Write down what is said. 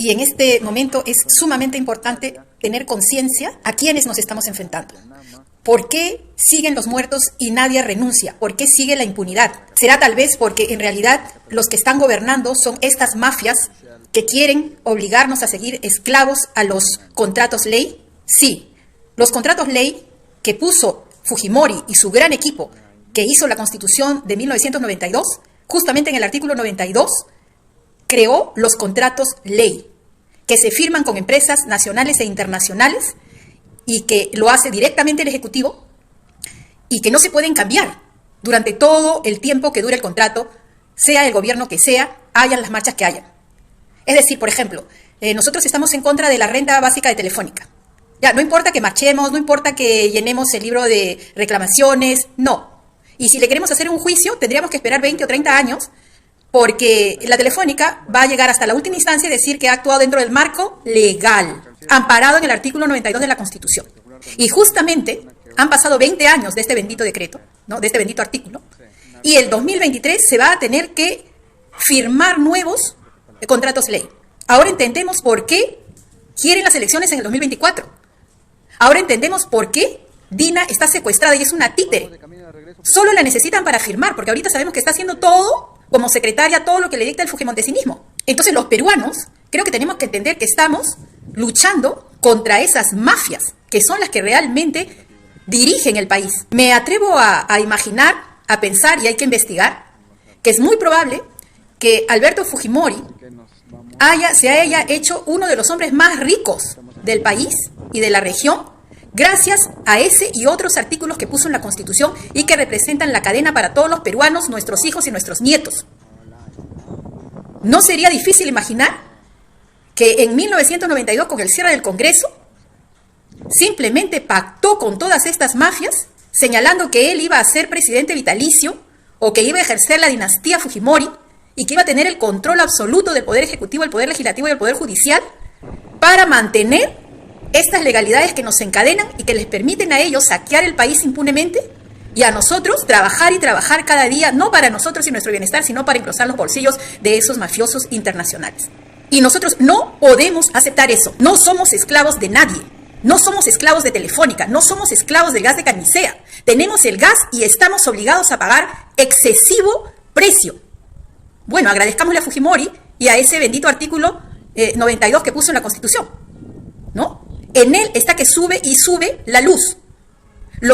Y en este momento es sumamente importante tener conciencia a quiénes nos estamos enfrentando. ¿Por qué siguen los muertos y nadie renuncia? ¿Por qué sigue la impunidad? ¿Será tal vez porque en realidad los que están gobernando son estas mafias que quieren obligarnos a seguir esclavos a los contratos ley? Sí, los contratos ley que puso Fujimori y su gran equipo que hizo la Constitución de 1992, justamente en el artículo 92, creó los contratos ley, que se firman con empresas nacionales e internacionales y que lo hace directamente el Ejecutivo y que no se pueden cambiar durante todo el tiempo que dure el contrato, sea el gobierno que sea, hayan las marchas que hayan. Es decir, por ejemplo, nosotros estamos en contra de la renta básica de Telefónica. Ya, no importa que marchemos, no importa que llenemos el libro de reclamaciones, no. Y si le queremos hacer un juicio, tendríamos que esperar 20 o 30 años, porque la Telefónica va a llegar hasta la última instancia y decir que ha actuado dentro del marco legal, amparado en el artículo 92 de la Constitución. Y justamente han pasado 20 años de este bendito decreto, ¿no? De este bendito artículo, y el 2023 se va a tener que firmar nuevos contratos ley. Ahora entendemos por qué quieren las elecciones en el 2024. Ahora entendemos por qué Dina está secuestrada y es una títere. Solo la necesitan para firmar, porque ahorita sabemos que está haciendo todo, como secretaria, todo lo que le dicta el fujimontesinismo. Entonces los peruanos creo que tenemos que entender que estamos luchando contra esas mafias, que son las que realmente dirigen el país. Me atrevo a imaginar, a pensar, y hay que investigar, que es muy probable que Alberto Fujimori se haya hecho uno de los hombres más ricos del país y de la región, gracias a ese y otros artículos que puso en la Constitución y que representan la cadena para todos los peruanos, nuestros hijos y nuestros nietos. ¿No sería difícil imaginar que en 1992, con el cierre del Congreso, simplemente pactó con todas estas mafias, señalando que él iba a ser presidente vitalicio o que iba a ejercer la dinastía Fujimori y que iba a tener el control absoluto del Poder Ejecutivo, el Poder Legislativo y el Poder Judicial para mantener estas legalidades que nos encadenan y que les permiten a ellos saquear el país impunemente y a nosotros trabajar y trabajar cada día, no para nosotros y nuestro bienestar, sino para engrosar los bolsillos de esos mafiosos internacionales? Y nosotros no podemos aceptar eso. No somos esclavos de nadie. No somos esclavos de Telefónica. No somos esclavos del gas de Camisea. Tenemos el gas y estamos obligados a pagar excesivo precio. Bueno, agradezcámosle a Fujimori y a ese bendito artículo 92 que puso en la Constitución, ¿no? En él está que sube y sube la luz.